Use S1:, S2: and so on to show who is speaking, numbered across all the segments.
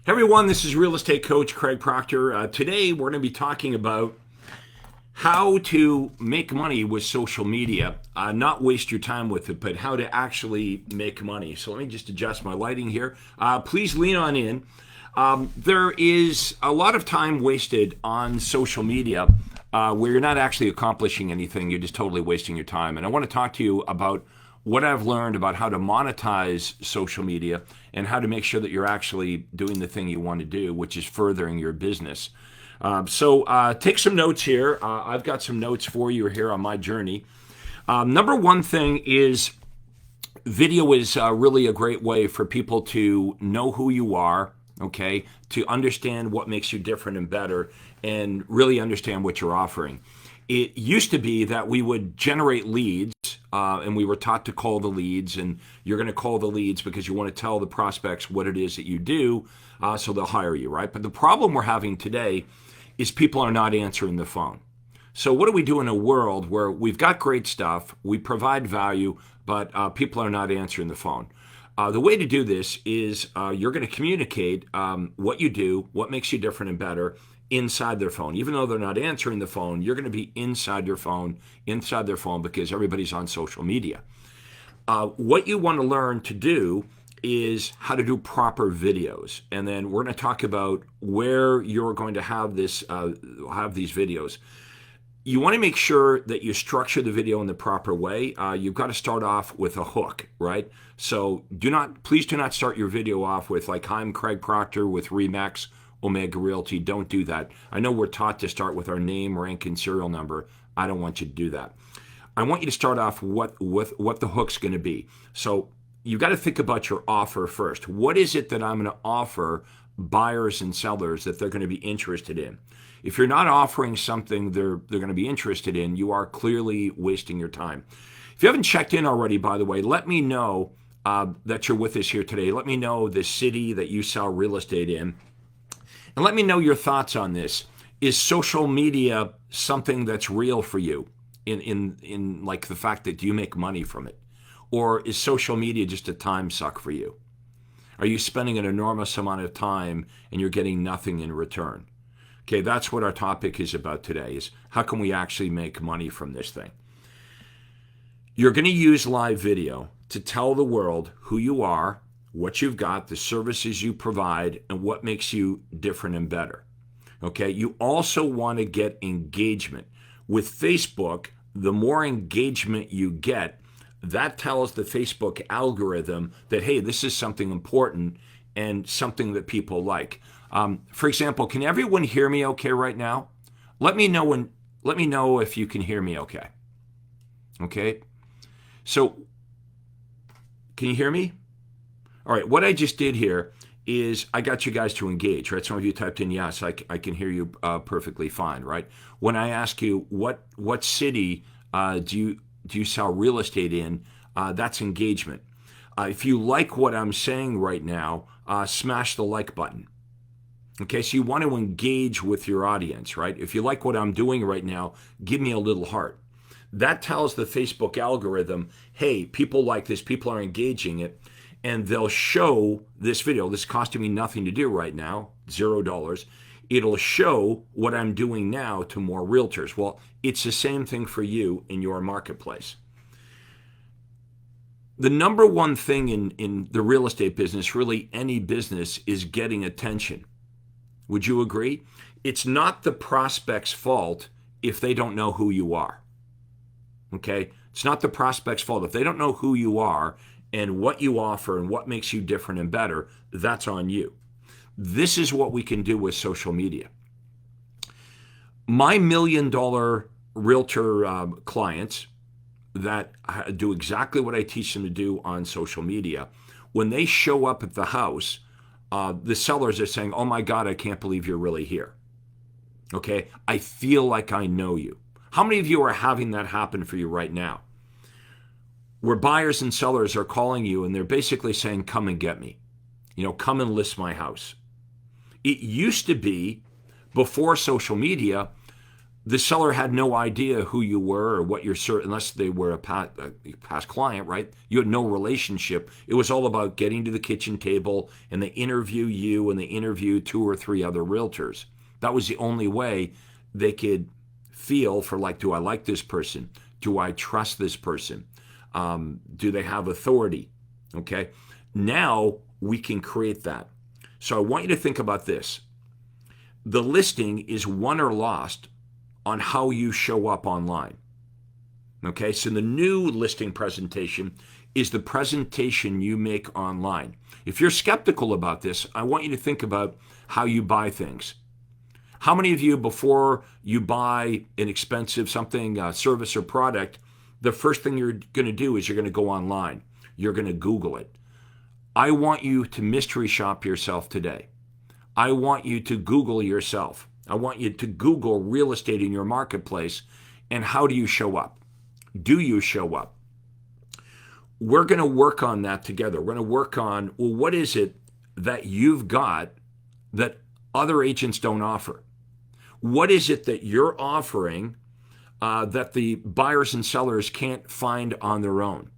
S1: Hey everyone, this is real estate coach Craig Proctor. Today we're going to be talking about how to make money with social media, not waste your time with it, but how to actually make money. So let me just adjust my lighting here. Please lean on in. There is a lot of time wasted on social media where you're not actually accomplishing anything. You're just totally wasting your time. And I want to talk to you about what I've learned about how to monetize social media and how to make sure that you're actually doing the thing you want to do, which is furthering your business. So take some notes here. I've got some notes for you here on my journey. Number one thing is video is really a great way for people to know who you are, okay, to understand what makes you different and better, and really understand what you're offering. It used to be that we would generate leads, and we were taught to call the leads, and you're going to call the leads because you want to tell the prospects what it is that you do, so they'll hire you, right? But the problem we're having today is people are not answering the phone. So what do we do in a world where we've got great stuff, we provide value, but people are not answering the phone? The way to do this is you're going to communicate what you do, what makes you different and better, inside their phone. Even though they're not answering the phone, you're going to be inside their phone because everybody's on social media. What you want to learn to do is how to do proper videos. And then we're going to talk about where you're going to have these videos. You want to make sure that you structure the video in the proper way. You've got to start off with a hook, right? So please do not start your video off with like, "I'm Craig Proctor with Remax Omega Realty." Don't do that. I know we're taught to start with our name, rank, and serial number. I don't want you to do that. I want you to start off with what the hook's going to be. So you've got to think about your offer first. What is it that I'm going to offer buyers and sellers that they're going to be interested in? If you're not offering something they're going to be interested in, you are clearly wasting your time. If you haven't checked in already, by the way, let me know that you're with us here today. Let me know the city that you sell real estate in. And let me know your thoughts on this. Is social media something that's real for you in like the fact that you make money from it? Or is social media just a time suck for you? Are you spending an enormous amount of time and you're getting nothing in return? Okay, that's what our topic is about today, is how can we actually make money from this thing? You're going to use live video to tell the world who you are, what you've got, the services you provide, and what makes you different and better. Okay, you also want to get engagement. With Facebook, the more engagement you get, that tells the Facebook algorithm that, hey, this is something important and something that people like. For example, can everyone hear me okay right now? Let me know if you can hear me okay. Okay, so can you hear me? All right, what I just did here is I got you guys to engage, right? Some of you typed in yes, I can hear you perfectly fine, right? When I ask you what city do you sell real estate in, that's engagement. If you like what I'm saying right now, smash the like button. Okay, so you want to engage with your audience, right? If you like what I'm doing right now, give me a little heart. That tells the Facebook algorithm, hey, people like this, people are engaging it, and they'll show this video. This is costing me nothing to do right now, $0. It'll show what I'm doing now to more realtors. Well, it's the same thing for you in your marketplace. The number one thing in the real estate business, really any business, is getting attention. Would you agree? It's not the prospect's fault if they don't know who you are. Okay? It's not the prospect's fault. If they don't know who you are and what you offer and what makes you different and better, that's on you. This is what we can do with social media. My $1 million realtor clients that do exactly what I teach them to do on social media, when they show up at the house, the sellers are saying, "Oh my God, I can't believe you're really here." Okay, I feel like I know you. How many of you are having that happen for you right now? Where buyers and sellers are calling you and they're basically saying, "Come and get me. Come and list my house." It used to be, before social media, the seller had no idea who you were or what your unless they were a past client, right? You had no relationship. It was all about getting to the kitchen table, and they interview you and they interview two or three other realtors. That was the only way they could feel for, like, do I like this person? Do I trust this person? Do they have authority? Okay. Now we can create that. So I want you to think about this. The listing is won or lost on how you show up online. Okay, so the new listing presentation is the presentation you make online. If you're skeptical about this, I want you to think about how you buy things. How many of you, before you buy an expensive something, service or product, the first thing you're going to do is you're going to go online. You're going to Google it. I want you to mystery shop yourself today. I want you to Google yourself. I want you to Google real estate in your marketplace, and how do you show up? Do you show up? We're going to work on that together. We're going to work on, well, what is it that you've got that other agents don't offer? What is it that you're offering that the buyers and sellers can't find on their own?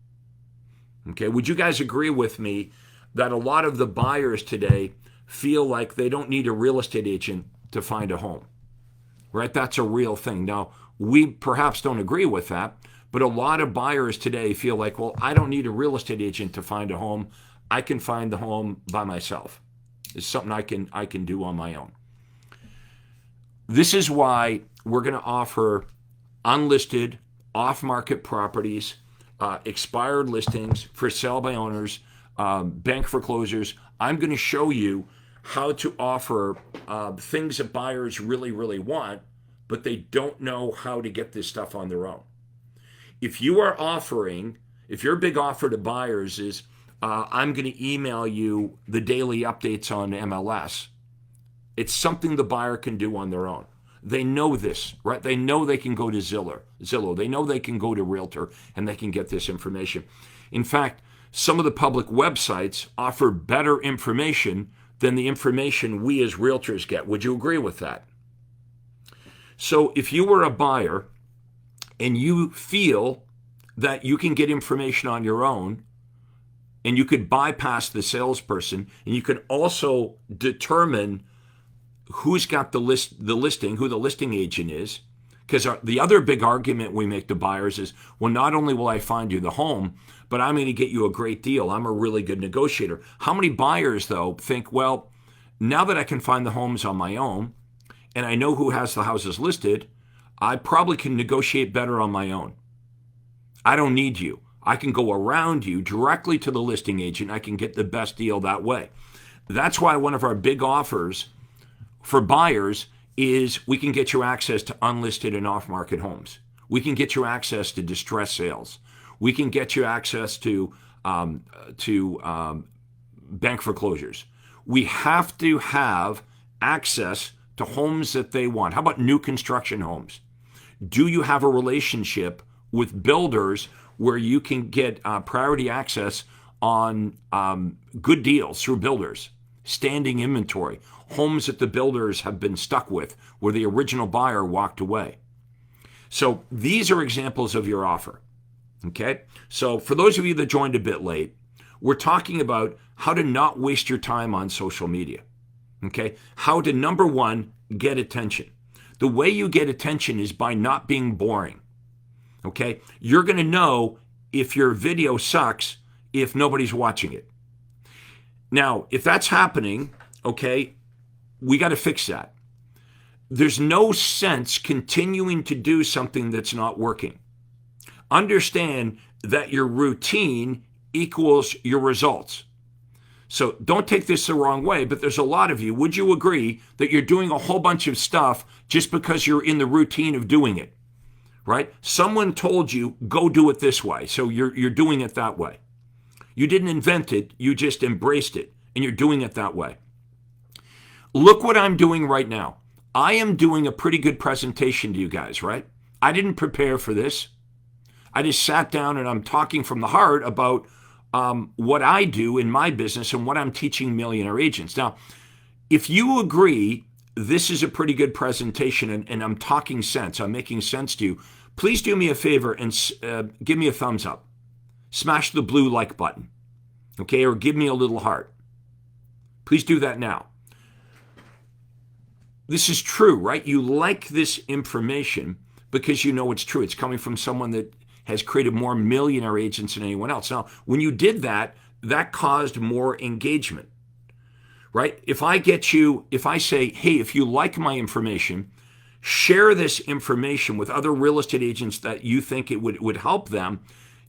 S1: Okay, would you guys agree with me that a lot of the buyers today feel like they don't need a real estate agent to find a home, right? That's a real thing. Now, we perhaps don't agree with that, but a lot of buyers today feel like, well, I don't need a real estate agent to find a home. I can find the home by myself. It's something I can do on my own. This is why we're going to offer unlisted, off-market properties, expired listings, for sale by owners, bank foreclosures. I'm going to show you how to offer things that buyers really, really want, but they don't know how to get this stuff on their own. If your big offer to buyers is, I'm going to email you the daily updates on MLS, it's something the buyer can do on their own. They know this, right? They know they can go to Zillow. They know they can go to Realtor, and they can get this information. In fact, some of the public websites offer better information than the information we as realtors get. Would you agree with that? So if you were a buyer and you feel that you can get information on your own, and you could bypass the salesperson, and you can also determine who's got the listing, who the listing agent is, because the other big argument we make to buyers is, well, not only will I find you the home, but I'm going to get you a great deal. I'm a really good negotiator. How many buyers, though, think, well, now that I can find the homes on my own, and I know who has the houses listed, I probably can negotiate better on my own. I don't need you. I can go around you directly to the listing agent. I can get the best deal that way. That's why one of our big offers for buyers is we can get you access to unlisted and off-market homes. We can get you access to distress sales. We can get you access to bank foreclosures. We have to have access to homes that they want. How about new construction homes? Do you have a relationship with builders where you can get priority access on good deals through builders, standing inventory, homes that the builders have been stuck with where the original buyer walked away? So these are examples of your offer. Okay, so for those of you that joined a bit late, we're talking about how to not waste your time on social media. Okay, how to, number one, get attention. The way you get attention is by not being boring. Okay, you're going to know if your video sucks if nobody's watching it. Now, if that's happening, okay, we got to fix that. There's no sense continuing to do something that's not working. Understand that your routine equals your results. So don't take this the wrong way, but there's a lot of you. Would you agree that you're doing a whole bunch of stuff just because you're in the routine of doing it, right? Someone told you, go do it this way, so you're doing it that way. You didn't invent it, you just embraced it, and you're doing it that way. Look what I'm doing right now. I am doing a pretty good presentation to you guys, right? I didn't prepare for this. I just sat down and I'm talking from the heart about what I do in my business and what I'm teaching millionaire agents. Now, if you agree this is a pretty good presentation, and I'm talking sense. I'm making sense to you. Please do me a favor and give me a thumbs up. Smash the blue like button, okay? Or give me a little heart. Please do that now. This is true, right? You like this information because you know it's true. It's coming from someone that has created more millionaire agents than anyone else. Now, when you did that, that caused more engagement, right? If I say, hey, if you like my information, share this information with other real estate agents that you think it would help them.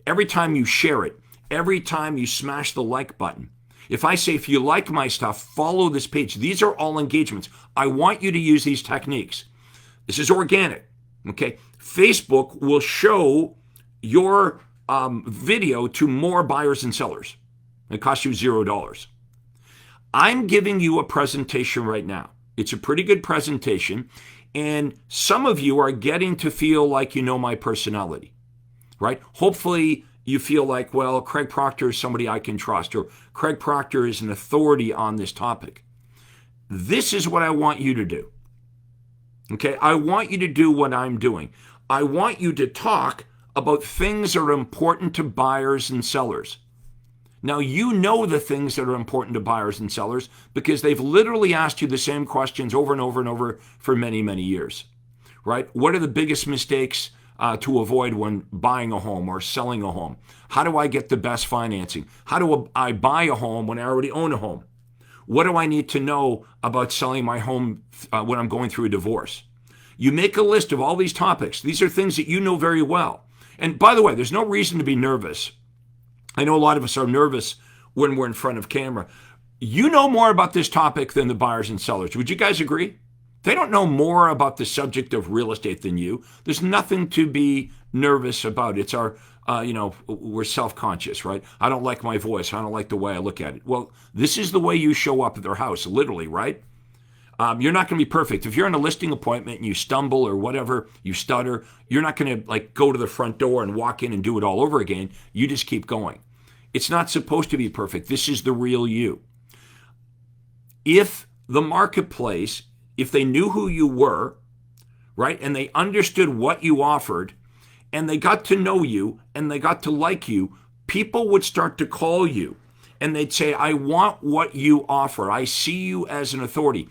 S1: Every time you share it, every time you smash the like button, if I say, if you like my stuff, follow this page. These are all engagements. I want you to use these techniques. This is organic, okay? Facebook will show your video to more buyers and sellers. It costs you $0. I'm giving you a presentation right now. It's a pretty good presentation, and some of you are getting to feel like you know my personality, right? Hopefully you feel like, well, Craig Proctor is somebody I can trust, or Craig Proctor is an authority on this topic. This is what I want you to do, okay? I want you to do what I'm doing. I want you to talk about things that are important to buyers and sellers. Now, you know the things that are important to buyers and sellers because they've literally asked you the same questions over and over and over for many, many years, right? What are the biggest mistakes to avoid when buying a home or selling a home? How do I get the best financing? How do I buy a home when I already own a home? What do I need to know about selling my home when I'm going through a divorce? You make a list of all these topics. These are things that you know very well. And by the way, there's no reason to be nervous. I know a lot of us are nervous when we're in front of camera. You know more about this topic than the buyers and sellers. Would you guys agree? They don't know more about the subject of real estate than you. There's nothing to be nervous about. It's our, we're self-conscious, right? I don't like my voice. I don't like the way I look at it. Well, this is the way you show up at their house, literally, right? You're not going to be perfect. If you're in a listing appointment and you stumble or whatever, you stutter, you're not going to go to the front door and walk in and do it all over again. You just keep going. It's not supposed to be perfect. This is the real you. If the marketplace, if they knew who you were, right, and they understood what you offered, and they got to know you, and they got to like you, people would start to call you, and they'd say, I want what you offer. I see you as an authority.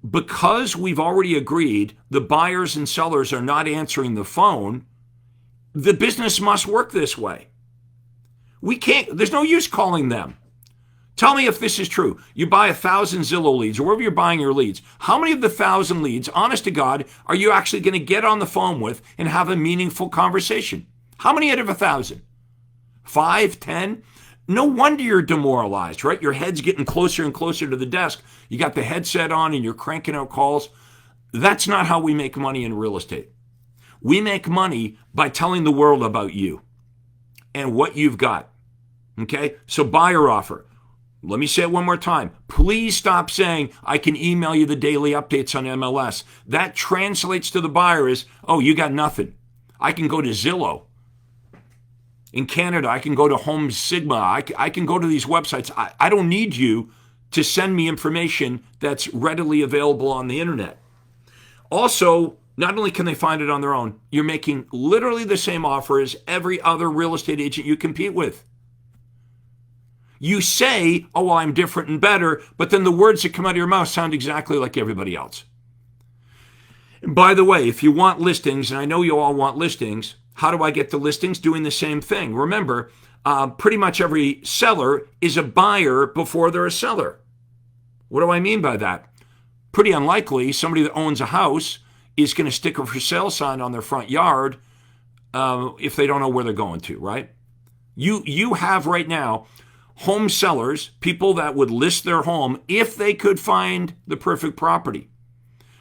S1: Because we've already agreed the buyers and sellers are not answering the phone, the business must work this way. We can't, there's no use calling them. Tell me if this is true. You buy 1,000 Zillow leads, or wherever you're buying your leads. How many of the 1,000 leads, honest to God, are you actually going to get on the phone with and have a meaningful conversation? How many out of 1,000? 5, 10? No wonder you're demoralized, right? Your head's getting closer and closer to the desk. You got the headset on and you're cranking out calls. That's not how we make money in real estate. We make money by telling the world about you and what you've got, okay? So buyer offer. Let me say it one more time. Please stop saying, I can email you the daily updates on MLS. That translates to the buyer as, oh, you got nothing. I can go to Zillow. In Canada, I can go to Home Sigma. I can go to these websites. I don't need you to send me information that's readily available on the internet. Also, not only can they find it on their own, you're making literally the same offer as every other real estate agent you compete with. You say, oh, well, I'm different and better, but then the words that come out of your mouth sound exactly like everybody else. And by the way, if you want listings, and I know you all want listings, how do I get the listings? Doing the same thing. Remember, pretty much every seller is a buyer before they're a seller. What do I mean by that? Pretty unlikely somebody that owns a house is going to stick a for sale sign on their front yard if they don't know where they're going to, right? You have right now home sellers, people that would list their home if they could find the perfect property.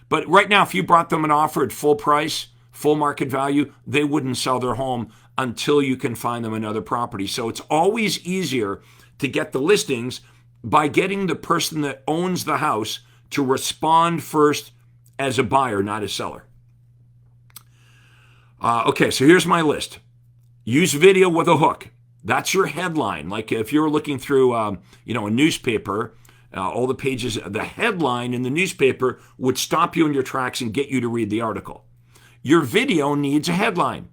S1: But right now, if you brought them an offer at full price, full market value, they wouldn't sell their home until you can find them another property. So it's always easier to get the listings by getting the person that owns the house to respond first as a buyer, not a seller. Okay, so here's my list. Use video with a hook. That's your headline. Like if you're looking through, a newspaper, all the pages, the headline in the newspaper would stop you in your tracks and get you to read the article. Your video needs a headline.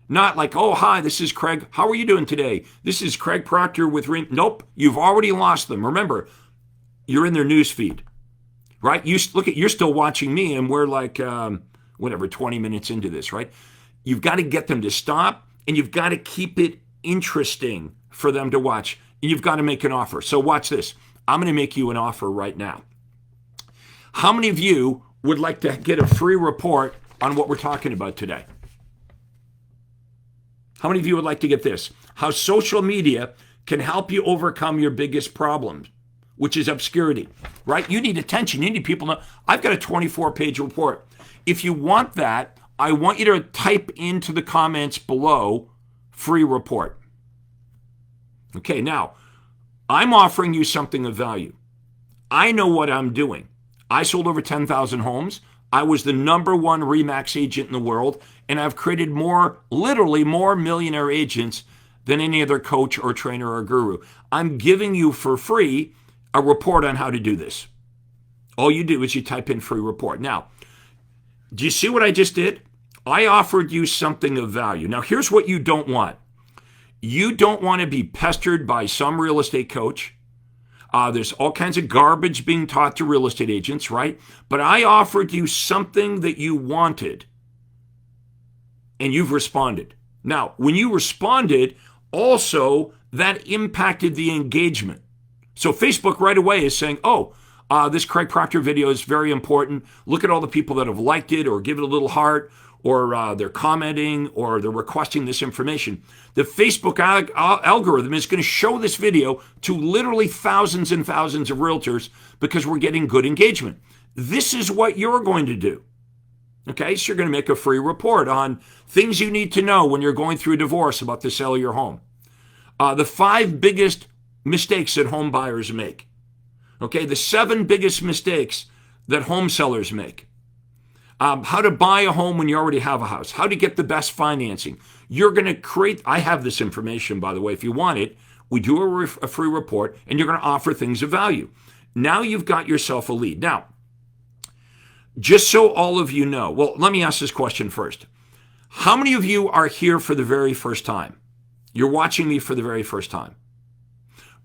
S1: Not like, oh, hi, this is Craig. How are you doing today? This is Craig Proctor with Nope, you've already lost them. Remember, you're in their news feed, right? You're still watching me, and we're like, 20 minutes into this, right? You've got to get them to stop, and you've got to keep it interesting for them to watch. And you've got to make an offer. So watch this. I'm going to make you an offer right now. How many of you would like to get a free report on what we're talking about today? How many of you would like to get this? How social media can help you overcome your biggest problems, which is obscurity, right? You need attention. You need people to know. I've got a 24-page report. If you want that, I want you to type into the comments below, free report. Okay, now, I'm offering you something of value. I know what I'm doing. I sold over 10,000 homes. I was the #1 RE/MAX agent in the world, and I've created literally more millionaire agents than any other coach or trainer or guru. I'm giving you for free a report on how to do this. All you do is you type in free report. Now, do you see what I just did? I offered you something of value. Now, here's what you don't want. You don't want to be pestered by some real estate coach. There's all kinds of garbage being taught to real estate agents, right? But I offered you something that you wanted, and you've responded. Now, when you responded, also, that impacted the engagement. So Facebook right away is saying, this Craig Proctor video is very important. Look at all the people that have liked it or give it a little heart, or they're commenting, or they're requesting this information. The Facebook algorithm is going to show this video to literally thousands and thousands of realtors because we're getting good engagement. This is what you're going to do. Okay, so you're going to make a free report on things you need to know when you're going through a divorce about the sale of your home. The 5 biggest mistakes that home buyers make. Okay, the 7 biggest mistakes that home sellers make. How to buy a home when you already have a house. How to get the best financing. You're going to create, I have this information, by the way, if you want it. We do a free report, and you're going to offer things of value. Now you've got yourself a lead. Now, just so all of you know, well, let me ask this question first. How many of you are here for the very first time? You're watching me for the very first time.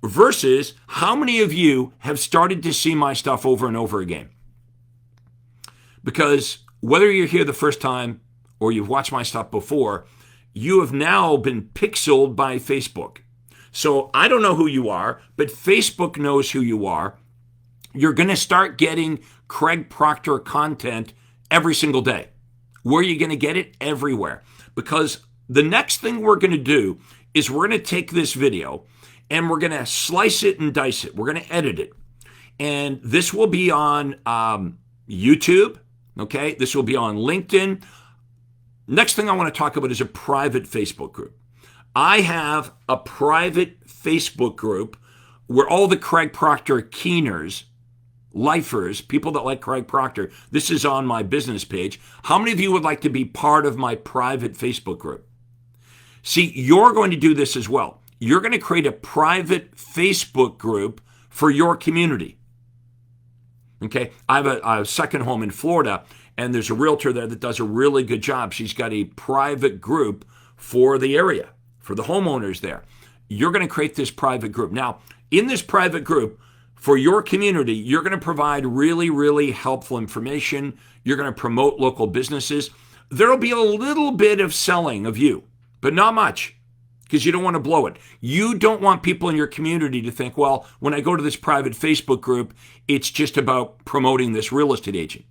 S1: Versus how many of you have started to see my stuff over and over again? Because whether you're here the first time or you've watched my stuff before, you have now been pixeled by Facebook. So I don't know who you are, but Facebook knows who you are. You're going to start getting Craig Proctor content every single day. Where are you going to get it? Everywhere. Because the next thing we're going to do is we're going to take this video and we're going to slice it and dice it. We're going to edit it. And this will be on YouTube. Okay, this will be on LinkedIn. Next thing I want to talk about is a private Facebook group. I have a private Facebook group where all the Craig Proctor keeners, lifers, people that like Craig Proctor, this is on my business page. How many of you would like to be part of my private Facebook group? See, you're going to do this as well. You're going to create a private Facebook group for your community. Okay, I have a second home in Florida, and there's a realtor there that does a really good job. She's got a private group for the area, for the homeowners there. You're going to create this private group. Now, in this private group, for your community, you're going to provide really, really helpful information. You're going to promote local businesses. There'll be a little bit of selling of you, but not much, because you don't want to blow it. You don't want people in your community to think, well, when I go to this private Facebook group, it's just about promoting this real estate agent.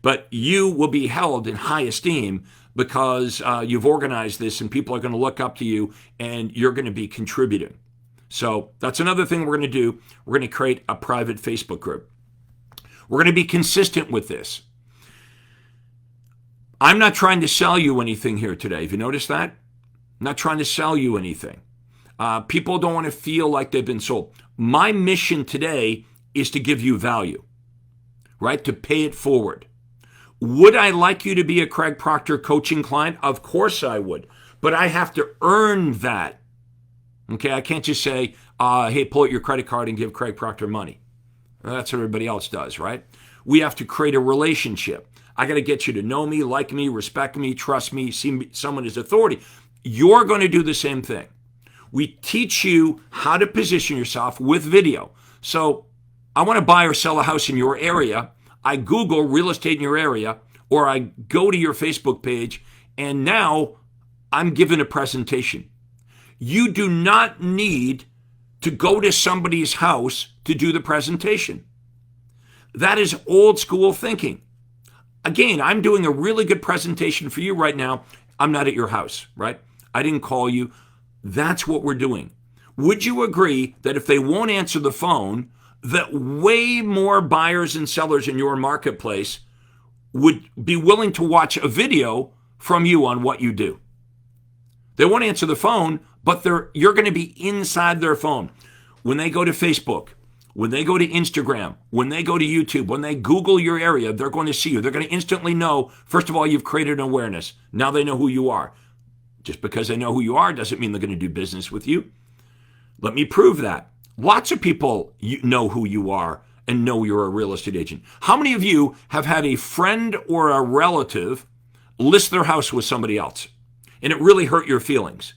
S1: But you will be held in high esteem because you've organized this and people are going to look up to you and you're going to be contributing. So that's another thing we're going to do. We're going to create a private Facebook group. We're going to be consistent with this. I'm not trying to sell you anything here today. Have you noticed that? I'm not trying to sell you anything. People don't want to feel like they've been sold. My mission today is to give you value, right? To pay it forward. Would I like you to be a Craig Proctor coaching client? Of course I would, but I have to earn that. Okay, I can't just say, hey, pull out your credit card and give Craig Proctor money. That's what everybody else does, right? We have to create a relationship. I got to get you to know me, like me, respect me, trust me, see someone as authority. You're going to do the same thing. We teach you how to position yourself with video. So I want to buy or sell a house in your area. I Google real estate in your area, or I go to your Facebook page, and now I'm given a presentation. You do not need to go to somebody's house to do the presentation. That is old school thinking. Again, I'm doing a really good presentation for you right now. I'm not at your house, right? I didn't call you. That's what we're doing. Would you agree that if they won't answer the phone, that way more buyers and sellers in your marketplace would be willing to watch a video from you on what you do? They won't answer the phone, but you're going to be inside their phone. When they go to Facebook, when they go to Instagram, when they go to YouTube, when they Google your area, they're going to see you. They're going to instantly know, first of all, you've created an awareness. Now they know who you are. Just because they know who you are doesn't mean they're going to do business with you. Let me prove that. Lots of people know who you are and know you're a real estate agent. How many of you have had a friend or a relative list their house with somebody else, and it really hurt your feelings?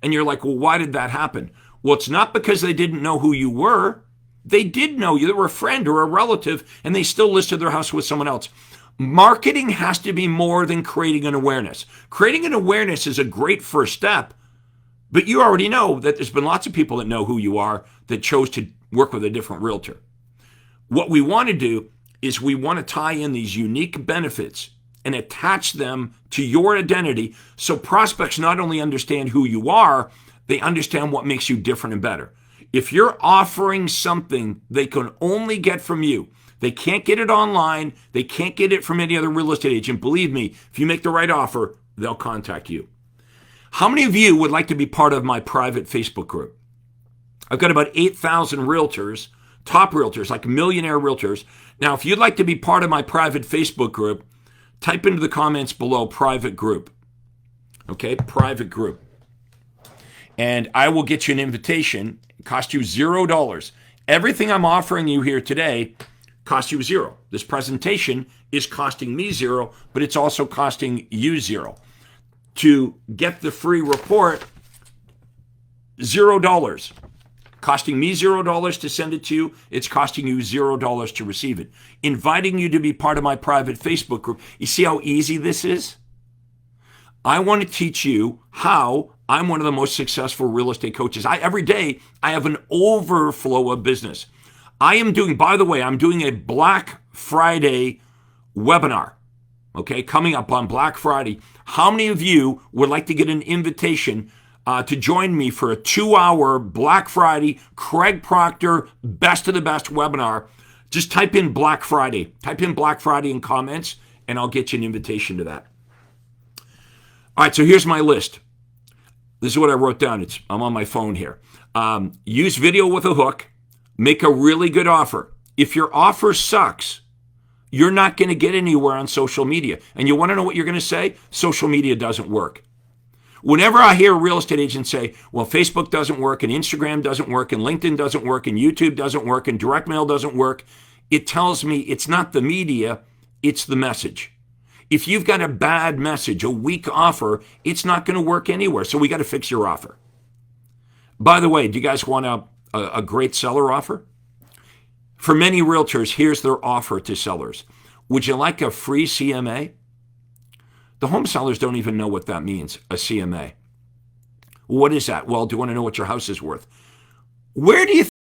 S1: And you're like, well, why did that happen? Well, it's not because they didn't know who you were. They did know you. They were a friend or a relative, and they still listed their house with someone else. Marketing has to be more than creating an awareness. Creating an awareness is a great first step, but you already know that there's been lots of people that know who you are that chose to work with a different realtor. What we want to do is we want to tie in these unique benefits and attach them to your identity so prospects not only understand who you are, they understand what makes you different and better. If you're offering something they can only get from you, they can't get it online, they can't get it from any other real estate agent, believe me, if you make the right offer, they'll contact you. How many of you would like to be part of my private Facebook group? I've got about 8,000 realtors, top realtors, like millionaire realtors. Now, if you'd like to be part of my private Facebook group, type into the comments below private group. Okay, private group. And I will get you an invitation. It costs you $0. Everything I'm offering you here today costs you $0. This presentation is costing me $0, but it's also costing you $0. To get the free report, $0. Costing me $0 to send it to you. It's costing you $0 to receive it. Inviting you to be part of my private Facebook group. You see how easy this is? I want to teach you how I'm one of the most successful real estate coaches. Every day, I have an overflow of business. I'm doing a Black Friday webinar, okay, coming up on Black Friday. How many of you would like to get an invitation to join me for a 2-hour Black Friday, Craig Proctor, best of the best webinar? Just type in Black Friday. Type in Black Friday in comments, and I'll get you an invitation to that. All right, so here's my list. This is what I wrote down. I'm on my phone here. Use video with a hook. Make a really good offer. If your offer sucks, you're not going to get anywhere on social media. And you want to know what you're going to say? Social media doesn't work. Whenever I hear a real estate agent say, well, Facebook doesn't work, and Instagram doesn't work, and LinkedIn doesn't work, and YouTube doesn't work, and direct mail doesn't work, it tells me it's not the media, it's the message. If you've got a bad message, a weak offer, it's not going to work anywhere. So we got to fix your offer. By the way, do you guys want a great seller offer? For many realtors, here's their offer to sellers. Would you like a free CMA? The home sellers don't even know what that means, a CMA. What is that? Well, do you want to know what your house is worth? Where do you